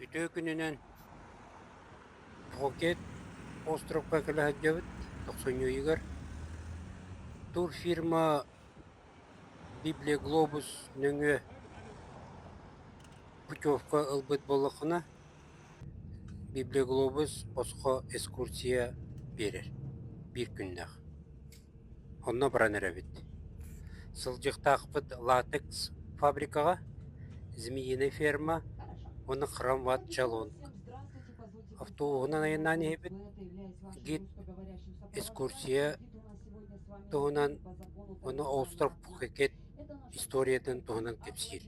Үтө күнүнөн Пхукет островка кэлэһэджэбит 90-yyыгар. Тур фирма Библия Глобус нөҥө путевка ылбыт боллахына Библия Глобус оско экскурсия берер. Бир күннах. Онно баран эребит. Сылжыктаакпыт латекс фабрикага, змеиный ферма, оны храмват чалон. Автоугунан айынан ебит гид экскурсия тугунан оны остров Пхукет историятын тугунан кепсир.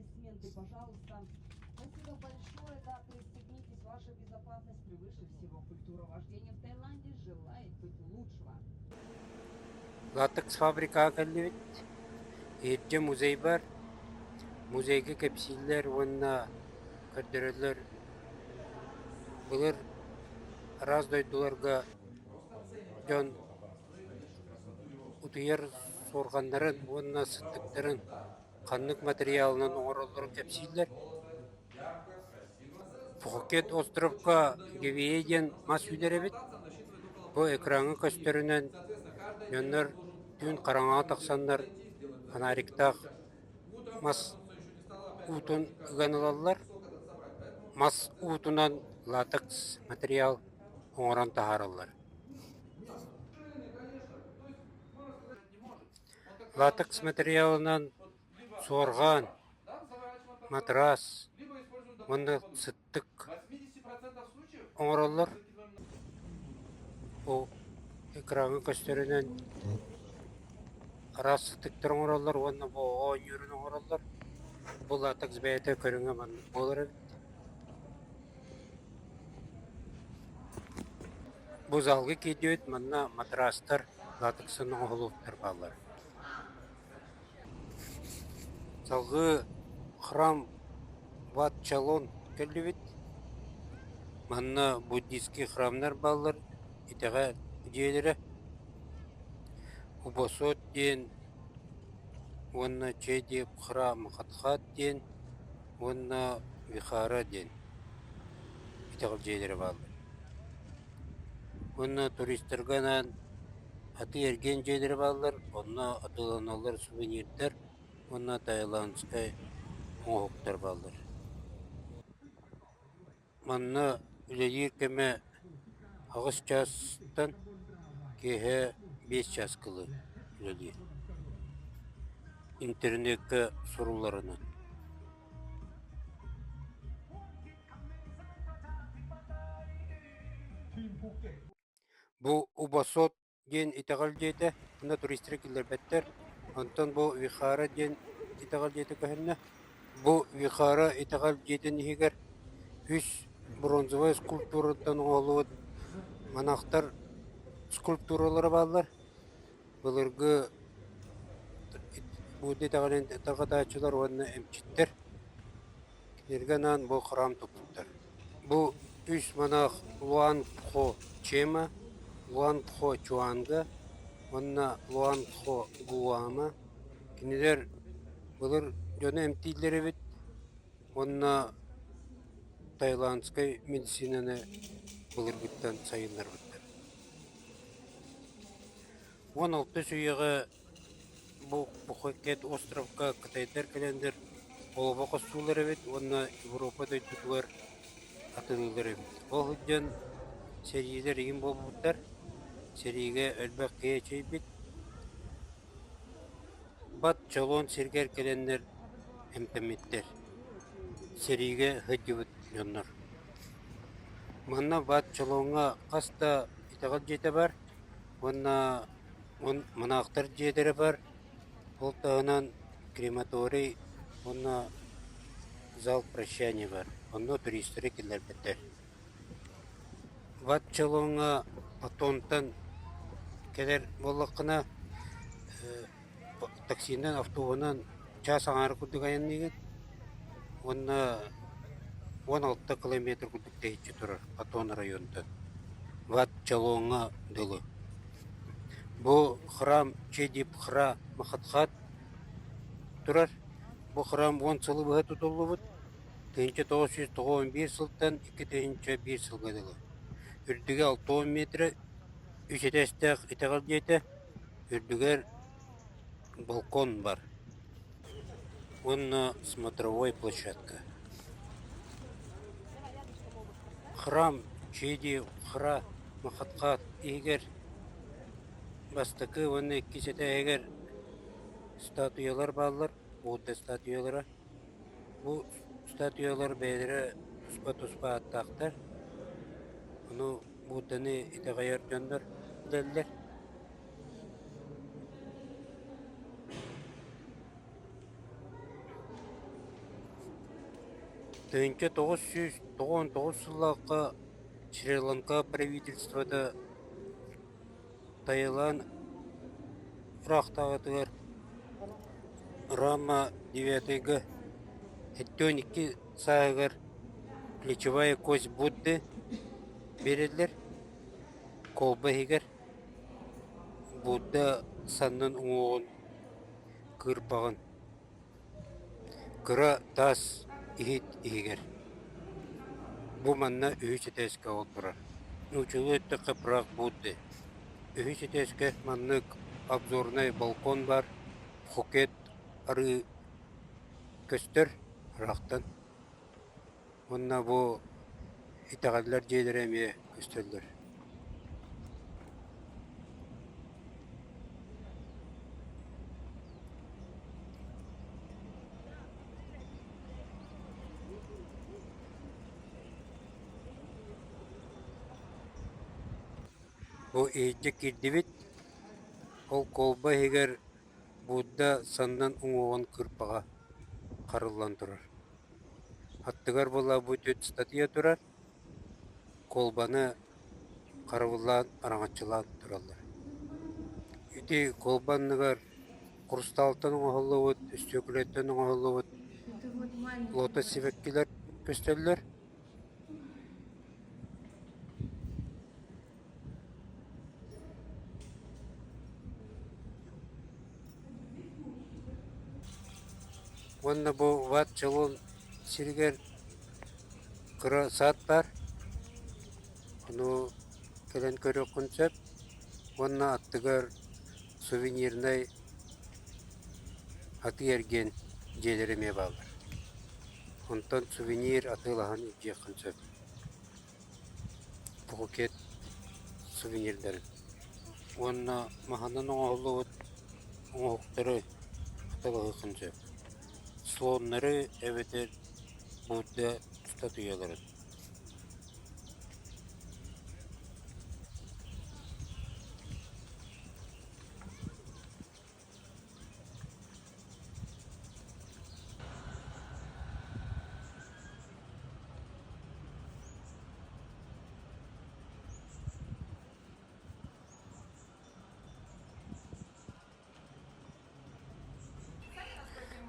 Латекс фабрикага кэллибит. Эрдже музей бар. Музейге кепсиллер, онна көрдөрөлөр. Былыр раз дойдуларга жон утуяр сорганнарын, онна сыттыктарын, каннык материалынан оңороллорун кепсиллер. Пхукет островка гевиеден мас үйдеребит. Бу экранга көстөрүнөн жоннор түн караңага таксаннар фонариктах мас утун ыганылаллар. Мас утунан латекс материал оңорон тахараллар. Латекс материалынан сорган, матрас, онда сыттык оңороллар. О экраны көстөрүнөн арас сыттыктар оңороллар, онда бу ойнюрун оңороллар. Бу латекс бәйте көрүнгө болор. Бу залгы кедет манна матрастар латексын оңолуптар балар. Залгы храм Ват Чалон келлибит. Манна буддийский храмнар балар итеге жээлери. Убосот ден, онна чедеп храм хатхат ден, онна вихара ден итеге жээлери балар. Онна туристтерганан аты эрген жээлери балар, онна атыланалар сувенирдер, онна тайландскай оңоктар балар. Манна үлелир кеме агыс частан кеhe 5 час кылы үлелир. Интернетке суруларынан. Бу убасот ден итагал жейте, онда туристтер килер беттер. Антон бу вихара ден итагал жейте көһөннө. Бу вихара итагал жейтен егер үс бронзовая скульптурадан оңолуот манахтар скульптуралары балар. Былыргы бу детагален тагатачылар онна эмчиттер. Кирганан бу храм туптар. Бу үс манах Луанпхо Чема, Луанпхо Чуанга, онна Луанпхо Гуама. Кинилер былыр жона эмтилери бит. Онна тайландскай медицинаны былыргыттан сайынлар биттер. 16 сүйеге бу Пхукет островка Кытайдар келендер олоба костуулары бит, онна Европада түтүлөр атылылары бит. Ол хүдден серийлер егін болбуттар, серийге өлбәк киечей бит. Бат чолон сергер келендер эмтемиттер. Серийге хүддебіт жоннор. Манна бат чолонга каста итагал жете бар, онна манақтар жетері бар, ол тағынан крематорий, онна зал прощания бар, онна туристері келер беттер. Бат чолонга Патонтан келер боллаққына таксинен, автоғынан час аңары күрдік аян деген, онна 16 километр күрдік дейітші тұрар Патон райондан. Бат чолонга дылы. Бу храм чедип хра махатхат турар. Бу храм 10 сылы бұға тұтылы бұд. 1991 жылдан 2001 жылға дейін. Үрдіге 6 метр, үш етестек итағал дейті, үрдігер балкон бар. Он смотровой площадка. Храм, чейді хра, мақатқат, егер бастықы, оны кесеті егер статуялар балылар, Будда статуялары. Бұл статуялар бәйдері тұспа-тұспа аттақтар. Оны Будданы итағайар жондар дәлілер. 1999 жыллаққа Шри-Ланка правительствода Таиланд фрақтағытығыр Рама 9-гі 12 сағығыр плечевая кость Будды береділер. Колба егер Будда саннын оңуын кырпағын. Кыра тас ихит егер. Бұл манна үйісі тәскі олдырар. Нучылы өттіқі пырақ Будды. Үйісі тәскі маннық обзорный балкон бар. Хукет ары көстір рақтан. Онна бұл итағадылар жейдер әме көстірлер. Бұл ейді кердебет, ол колба егер Будда сандан оңуын кырпаға қарылан тұрар. Аттығар бола бұл төт статия тұрар, колбаны қарылан араңатчылан тұралар. Үті колбанығар құрысталтын оңғылы өт, үстекілеттен оңғылы өт, лота себеккелер көстелілер. Онна бұл ват жылын сиргер кыра саат бар. Оны келен көрі құнсап, онна аттығар сувенирнай аты ерген желереме балыр. Онтан сувенир атылаған үже құнсап. Бұқет сувенирдерін. Онна маханын оңғылы оңғықтыры атылығы құнсап. Слоннары әветер Будда статуялары.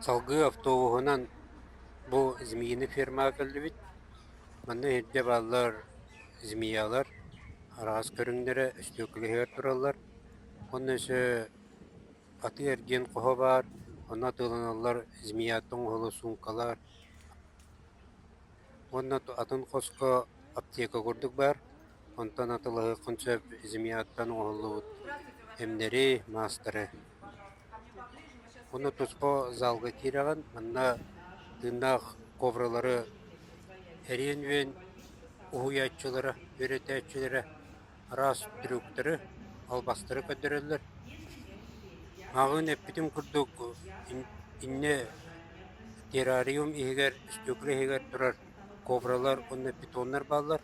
Салгы автобуғынан бұл змейіні фермаға кілді бит. Манны едде баллар змеялар, арағас көріңдері үстөкілігер тұралар. Оны өсі аты ерген қоға бар, оны атыланалар змеяттың ғылы суңқалар. Оны атын қосқа аптека көрдік бар, онтан атылығы құнсөп змеяттан ғылы әмдері, мастыры. Оны тұспа залға кереген, мұнна дыннақ ковралары әренвен ұғыятчылары, өретәтчілері, рас түріктері, албастыры көдірелер. Мағын әппітім күрдік, инне террариум егер, үстөкілі егер тұрар ковралар, оны питонлар балар.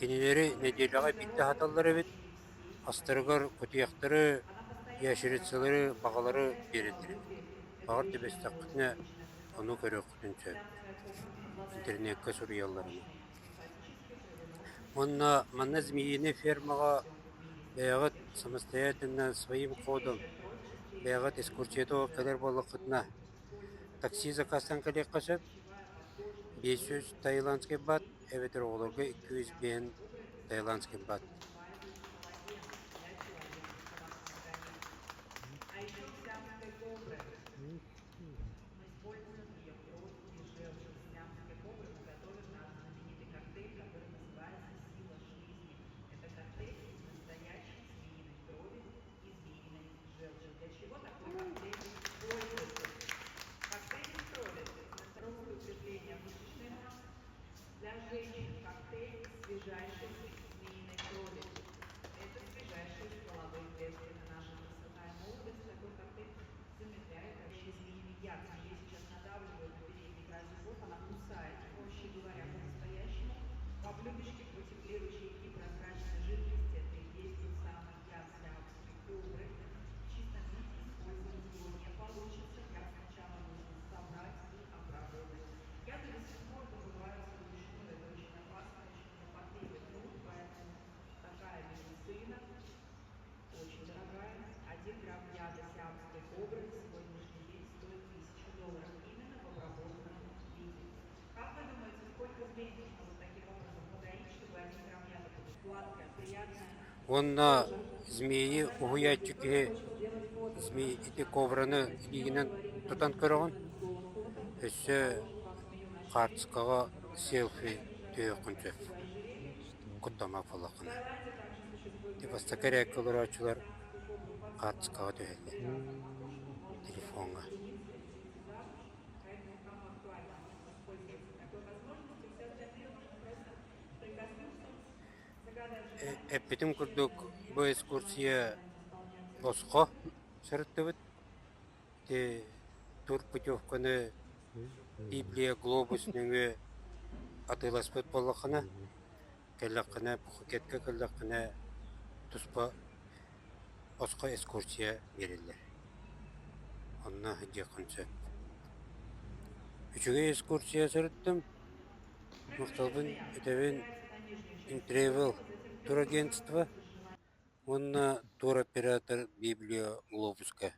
Кенелері неделіға бітті хаталар әбет, астырғар көтияқтары, яшіретсілері, бағалары бередір. Бағар дебестаққытына оны көрі құтынша интернетке сұрыяларына. Онна мана змеині фермаға бәғыт самостоятельно своим ходом бәғыт эскурсиятоға кәдер болықытына такси заказтан кәлек қашып 500 таиландский бат, әветер оларға 200 бен таиландский бат. Онна змеи угуячки змеи эти ковраны дигенен тутан көрөгөн. Өссө картскага селфи төйөкүнчөп куттама фалакына. Типаста керек кылырачылар картскага төйөлө телефонга. Эппитим курдук бу экскурсия оско сырыттыбыт. Те тур путевканы Библия глобус нөңө атыласпыт боллакына. Келлакына Пхукетке келлакына туспа оско экскурсия берилер. Онна жакынча. Үчүгө экскурсия сырыттым. Макталбын этебин Travel турагентство. Онна туроператор Библия Глобуска